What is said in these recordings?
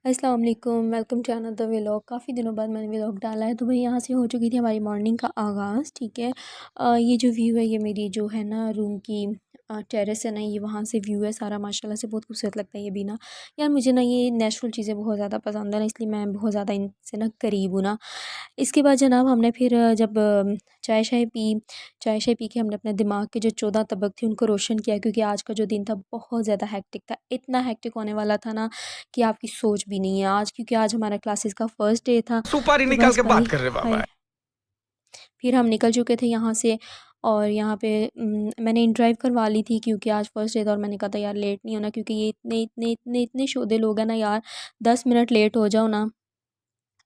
अस्सलाम वालेकुम, welcome to another vlog. काफ़ी दिनों बाद मैंने व्लॉग डाला है। तो भाई यहाँ से हो चुकी थी हमारी मॉर्निंग का आगाज़। ठीक है, ये जो व्यू है ये मेरी जो है ना रूम की टेरेस है ना, ये वहाँ से व्यू है सारा, माशाल्लाह से बहुत खूबसूरत लगता है ये भी ना। यार मुझे ना ये नेचुरल चीज़ें बहुत ज़्यादा पसंद है ना, इसलिए मैं बहुत ज़्यादा इनसे ना करीब हूँ ना। इसके बाद जनाब हमने फिर जब चाय शाय पी, चाय शाय पी के हमने अपने दिमाग के जो 14 तबक थे उनको रोशन किया, क्योंकि आज का जो दिन था बहुत ज़्यादा हेक्टिक था। इतना हेक्टिक होने वाला था ना कि आपकी सोच भी नहीं है आज, क्योंकि आज हमारा क्लासेस का फर्स्ट डे था। सुपारी तो निकाल बस के बात भाई कर रहे बाबा। हाय, फिर हम निकल चुके थे यहाँ से। और यहाँ पे मैंने इन ड्राइव करवा ली थी क्योंकि आज फर्स्ट डे था, और मैंने कहा था यार लेट नहीं होना, क्योंकि ये इतने इतने इतने इतने शोधे लोग हैं ना यार, 10 मिनट लेट हो जाओ ना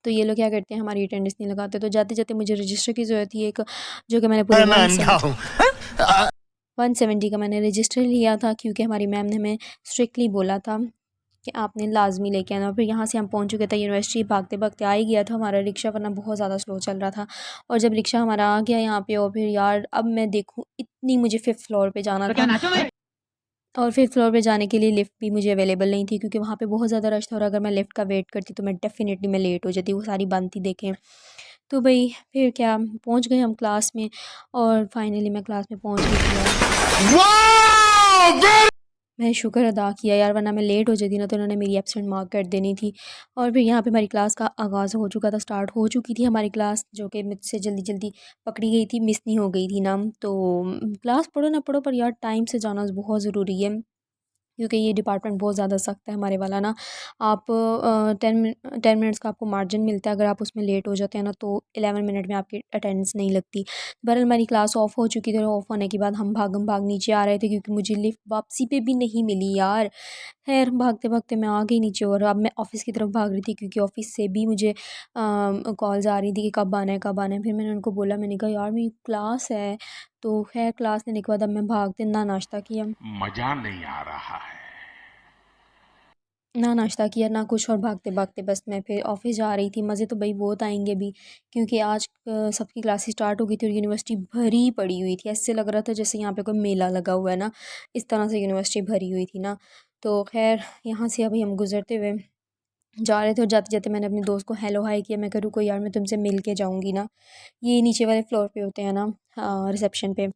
तो ये लोग क्या करते हैं, हमारी अटेंडेंस नहीं लगाते। तो जाते जाते मुझे रजिस्टर की ज़रूरत थी एक, जो कि मैंने पूरे मैं वन अंधा सेवेंटी हूँ। 170 का मैंने रजिस्टर लिया था, क्योंकि हमारी मैम ने हमें स्ट्रिक्टली बोला था कि आपने लाजमी लेके आना। फिर यहाँ से हम पहुँच चुके थे यूनिवर्सिटी, भागते भागते आ ही गया था हमारा रिक्शा, वरना बहुत ज़्यादा स्लो चल रहा था। और जब रिक्शा हमारा आ गया यहाँ पे, और फिर यार अब मैं देखूँ, इतनी मुझे 5th फ्लोर पे जाना था, और 5th फ्लोर पे जाने के लिए लिफ्ट भी मुझे अवेलेबल नहीं थी, क्योंकि वहाँ पे बहुत ज़्यादा रश था, और अगर मैं लिफ्ट का वेट करती तो मैं डेफ़िनेटली मैं लेट हो जाती, वो सारी बंद थी देखें। तो भाई फिर क्या, पहुँच गए हम क्लास में, और फाइनली मैं क्लास में पहुँच गई थी यार। मैंने शुक्र अदा किया यार, वरना मैं लेट हो जाती ना तो उन्होंने मेरी एब्सेंट मार्क कर देनी थी। और फिर यहाँ पे हमारी क्लास का आगाज़ हो चुका था, स्टार्ट हो चुकी थी हमारी क्लास, जो कि मुझसे जल्दी जल्दी पकड़ी गई थी, मिस नहीं हो गई थी ना। तो क्लास पढ़ो ना पढ़ो, पर यार टाइम से जाना बहुत ज़रूरी है, क्योंकि ये डिपार्टमेंट बहुत ज़्यादा सख्त है हमारे वाला ना। आप 10 मिनट्स का आपको मार्जिन मिलता है, अगर आप उसमें लेट हो जाते हैं ना तो 11 मिनट में आपकी अटेंडेंस नहीं लगती। बहरहाल हमारी क्लास ऑफ हो चुकी थी, और ऑफ होने के बाद हम भागम भाग नीचे आ रहे थे, क्योंकि मुझे लिफ्ट वापसी पे भी नहीं मिली यार। खैर भागते भागते मैं आ गई नीचे, और अब मैं ऑफ़िस की तरफ भाग रही थी, क्योंकि ऑफ़िस से भी मुझे कॉल्स आ रही थी कि कब आना है कब आना है। फिर मैंने उनको बोला, मैंने कहा यार मेरी क्लास है। तो खैर क्लास लेने के बाद अब मैं भागते ना नाश्ता किया, मजा नहीं आ रहा है। ना नाश्ता किया ना कुछ, और भागते-भागते बस मैं फिर ऑफ़िस जा रही थी। मज़े तो भई बहुत आएँगे अभी, क्योंकि आज सबकी क्लासेस स्टार्ट हो गई थी, और यूनिवर्सिटी भरी पड़ी हुई थी। ऐसे लग रहा था जैसे यहाँ पे कोई मेला लगा हुआ है ना, इस तरह से यूनिवर्सिटी भरी हुई थी ना। तो ख़ैर यहाँ से अभी हम गुज़रते हुए जा रहे थे, और जाते-जाते मैंने अपने दोस्त को हेलो हाय किया। मैं कहा रुको यार, मैं तुमसे मिल के जाऊँगी ना। ये नीचे वाले फ्लोर पे होते हैं ना, रिसेप्शन पे।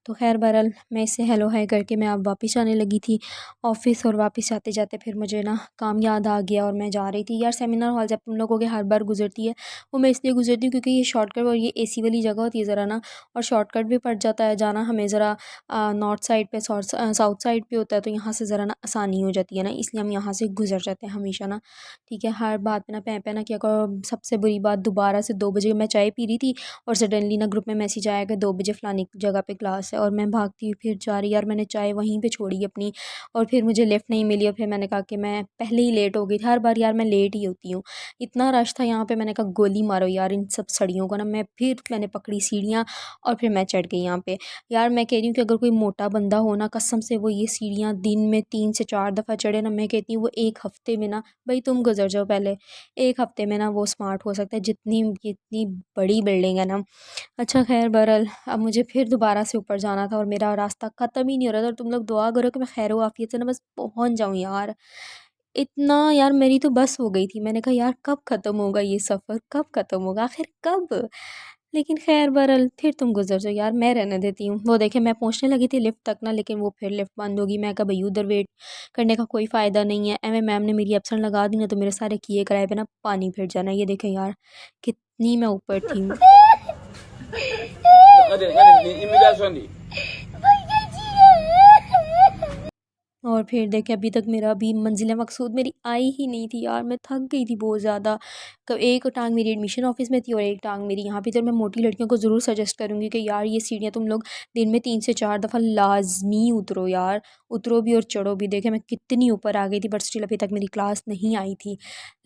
तो ख़ैर बहरहाल मैं इससे हेलो हाय करके मैं अब वापस आने लगी थी ऑफ़िस, और वापस जाते-जाते फिर मुझे ना काम याद आ गया, और मैं जा रही थी यार सेमिनार हॉल, जब तुम लोगों के हर बार गुज़रती है, वो मैं इसलिए गुज़रती हूँ क्योंकि ये शॉर्टकट, और ये एसी वाली जगह होती है ज़रा ना, और शॉर्टकट भी पड़ जाता है जाना हमें ज़रा नॉर्थ साइड पे, साउथ साइड पे होता है, तो यहाँ से ज़रा ना आसानी हो जाती है ना, इसलिए हम यहाँ से गुज़र जाते हैं हमेशा ना। ठीक है, हर बात पे ना पै ना किया करो। सबसे बुरी बात, दोबारा से 2 बजे मैं चाय पी रही थी, और सडनली ना ग्रुप में मैसेज आया कि 2 बजे फ़लानी जगह पे क्लास है, और मैं भागती हुई फिर जा रही, यार मैंने चाय वहीं पे छोड़ी अपनी, और फिर मुझे लिफ्ट नहीं मिली, और फिर मैंने कहा कि मैं पहले ही लेट हो गई थी। हर बार यार मैं लेट ही होती हूँ, इतना रश था यहाँ पे, मैंने कहा गोली मारो यार इन सब सड़ियों को ना। मैंने पकड़ी सीढ़ियाँ, और फिर मैं चढ़ गई यहाँ पे। यार मैं कह रही हूँ कि अगर कोई मोटा बंदा हो ना, कसम से वो ये सीढ़ियाँ दिन में 3 से 4 दफ़ा चढ़े ना, मैं कहती हूँ वो 1 हफ़्ते में ना, भाई तुम गुज़र जाओ पहले, 1 हफ़्ते में ना वो स्मार्ट हो सकता है, जितनी जितनी बड़ी बिल्डिंग है ना। अच्छा ख़ैर बहरहाल अब मुझे फिर दोबारा से ऊपर जाना था, और मेरा रास्ता ख़त्म ही नहीं हो रहा था, और तुम लोग दुआ करो कि मैं खैर आफ़ियत से ना बस पहुँच जाऊँ यार। इतना यार मेरी तो बस हो गई थी, मैंने कहा यार कब ख़त्म होगा ये सफ़र, कब ख़त्म होगा आख़िर कब? लेकिन ख़ैर बहरहाल फिर तुम गुज़र जाओ यार, मैं रहने देती हूँ। वो देखिए मैं पहुँचने लगी थी लिफ्ट तक ना, लेकिन वो फिर लिफ्ट बंद होगी। मैं कहा भई उधर वेट करने का कोई फ़ायदा नहीं है, एवें मैम ने मेरी एब्सेंट लगा दी ना तो मेरे सारे किए कराए पे ना पानी फिर जाना है। ये देखें यार कितनी मैं ऊपर थी। और फिर देखे अभी तक मेरा अभी मंजिल मकसूद मेरी आई ही नहीं थी यार, मैं थक गई थी बहुत ज़्यादा। एक टांग मेरी एडमिशन ऑफिस में थी, और एक टांग मेरी यहाँ पे। तो मैं मोटी लड़कियों को ज़रूर सजेस्ट करूँगी कि यार ये सीढ़ियाँ तुम लोग दिन में 3 से 4 दफ़ा लाजमी उतरो यार, उतरो भी और चढ़ो भी। देखे मैं कितनी ऊपर आ गई थी, बट स्टिल अभी तक मेरी क्लास नहीं आई थी।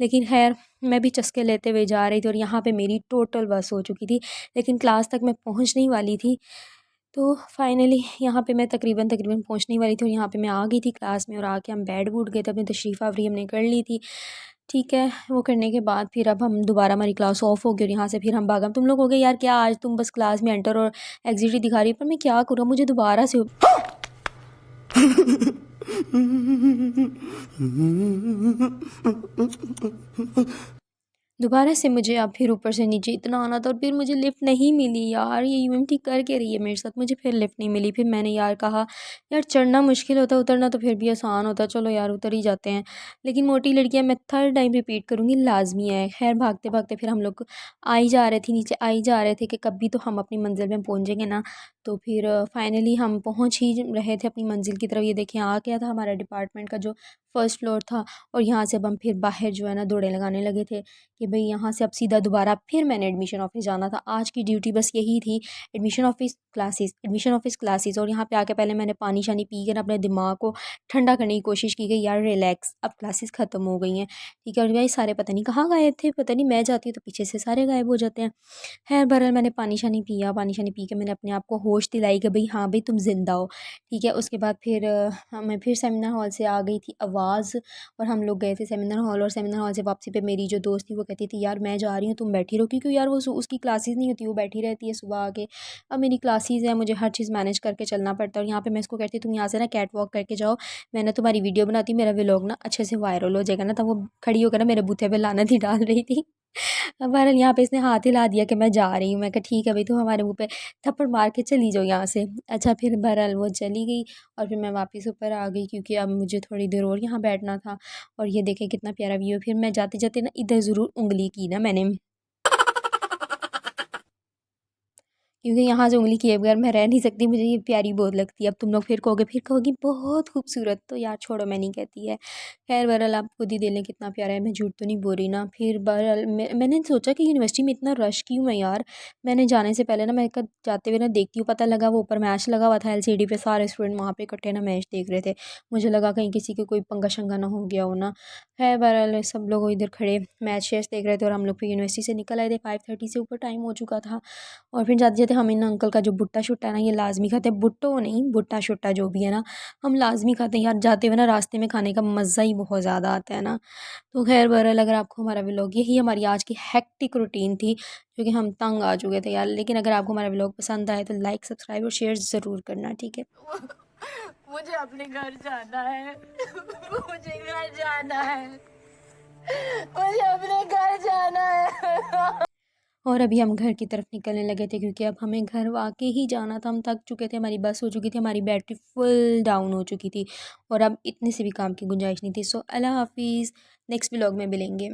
लेकिन खैर मैं भी चस्के लेते हुए जा रही थी, और यहाँ पर मेरी टोटल बस हो चुकी थी, लेकिन क्लास तक मैं पहुँचने वाली थी। तो फाइनली यहाँ पे मैं तकरीबन तकरीबन पहुँचने वाली थी, और यहाँ पे मैं आ गई थी क्लास में, और आके हम बैठ बूठ गए थे, अपनी तशरीफ़ आफरी हमने कर ली थी। ठीक है, वो करने के बाद फिर अब हम दोबारा हमारी क्लास ऑफ हो गई, और यहाँ से फिर हम भागा। तुम लोग हो गए यार क्या आज तुम बस क्लास में एंटर और एग्ज़िट ही दिखा रही हो, पर मैं क्या करूँ मुझे दोबारा से दोबारा से मुझे अब फिर ऊपर से नीचे इतना आना था और फिर मुझे लिफ़्ट नहीं मिली यार। ये यूएमटी कर के रही है मेरे साथ, मुझे फिर लिफ़्ट नहीं मिली। फिर मैंने यार कहा यार चढ़ना मुश्किल होता, उतरना तो फिर भी आसान होता, चलो यार उतर ही जाते हैं। लेकिन मोटी लड़कियां, मैं थर्ड टाइम रिपीट करूँगी, लाजमी है। खैर भागते भागते फिर हम लोग आ ही जा रहे थे, नीचे आ ही जा रहे थे कि कभी तो हम अपनी मंजिल में पहुँचेंगे ना। तो फिर फाइनली हम पहुँच ही रहे थे अपनी मंजिल की तरफ। ये देखें आ गया था हमारा डिपार्टमेंट का जो फर्स्ट फ्लोर था। और यहाँ से अब हम फिर बाहर जो है ना दौड़े लगाने लगे थे कि भाई यहाँ से अब सीधा दोबारा फिर मैंने एडमिशन ऑफिस जाना था। आज की ड्यूटी बस यही थी, admission office classes, admission office classes. और यहाँ पे आके पहले मैंने पानी शानी पी कर अपने दिमाग को ठंडा करने की कोशिश की गई, यार रिलैक्स, अब क्लासेस ख़त्म हो गई हैं, ठीक है। और भाई सारे पता नहीं कहाँ गायब थे, पता नहीं मैं जाती हूँ तो पीछे से सारे गायब हो जाते हैं। खैर बहरहाल मैंने पानी शानी पिया, पानी शानी पी के मैंने अपने आप को होश दिलाई कि भाई हाँ भाई तुम ज़िंदा हो, ठीक है। उसके बाद फिर मैं फिर सेमिनार हॉल से आ गई थी आवाज़, और हम लोग गए थे सेमिनार हॉल। और सेमिनार हॉल से वापसी पे मेरी जो दोस्त थी वो कहती थी यार मैं जा रही हूँ तुम बैठी रहो, क्योंकि यार वो उसकी क्लासेस नहीं होती, वो बैठी रहती है सुबह आके। अब मेरी क्लासेस हैं, मुझे हर चीज़ मैनेज करके चलना पड़ता है। और यहाँ पे मैं इसको कहती तुम यहाँ से ना कैट वॉक करके जाओ, मैं ना तुम्हारी वीडियो बनाती हूँ, मेरा व्लॉग ना अच्छे से वायरल हो जाएगा ना। तब वो खड़ी होकर ना मेरे बूथे पे लानत ही डाल रही थी। अब बहरहाल यहाँ पे इसने हाथ हिला दिया कि मैं जा रही हूँ। मैं कहा ठीक है भाई तुम हमारे मुँह पे थप्पड़ मार के चली जाओ यहाँ से। अच्छा फिर बहरहाल वो चली गई और फिर मैं वापस ऊपर आ गई, क्योंकि अब मुझे थोड़ी देर और यहाँ बैठना था। और ये देखें कितना प्यारा व्यू। फिर मैं जाते जाते ना इधर ज़रूर उंगली की ना मैंने, क्योंकि यहाँ से उंगली किए बगैर मैं रह नहीं सकती, मुझे ये प्यारी बहुत लगती है। अब तुम लोग फिर कहोगी बहुत खूबसूरत, तो यार छोड़ो मैं नहीं कहती है। खैर बहरहाल आप खुद ही देख लें कितना प्यारा है, मैं झूठ तो नहीं बोल रही ना। फिर बहरहाल मैंने सोचा कि यूनिवर्सिटी में इतना रश क्यों है यार। मैंने जाने से पहले ना मैं जाते हुए ना देखती हूँ, पता लगा वो ऊपर मैच लगा हुआ था एलसीडी पे, सारे स्टूडेंट वहाँ पे इकट्ठे ना मैच देख रहे थे। मुझे लगा कहीं किसी को कोई पंगा शंगा ना हो गया हो ना। खैर बहरहाल सब लोग इधर खड़े मैच शैच देख रहे थे और हम लोग फिर यूनिवर्सिटी से निकल आए थे। 5:30 से ऊपर टाइम हो चुका था। और फिर जाते जाते हम इन अंकल का जो भुट्टा शुट्टा है ना, ये लाजमी खाते हैं, भुट्टो नहीं भुट्टा शुट्टा जो भी है ना, हम लाजमी खाते हैं यार। जाते हुए ना रास्ते में खाने का मज़ा ही बहुत ज़्यादा आता है ना। तो खैर बहरहाल अगर आपको हमारा व्लॉग, यही हमारी आज की हेक्टिक रूटीन थी, क्योंकि हम तंग आ चुके थे यार। लेकिन अगर आपको हमारा व्लॉग पसंद आए तो लाइक सब्सक्राइब और शेयर ज़रूर करना, ठीक है। मुझे अपने घर जाना है। मुझे घर जाना है। मुझे अपने घर जाना है। और अभी हम घर की तरफ निकलने लगे थे, क्योंकि अब हमें घर वाकई ही जाना था। हम थक चुके थे, हमारी बस हो चुकी थी, हमारी बैटरी फुल डाउन हो चुकी थी और अब इतने से भी काम की गुंजाइश नहीं थी। सो अल्लाह हाफिज़, नेक्स्ट व्लॉग में मिलेंगे।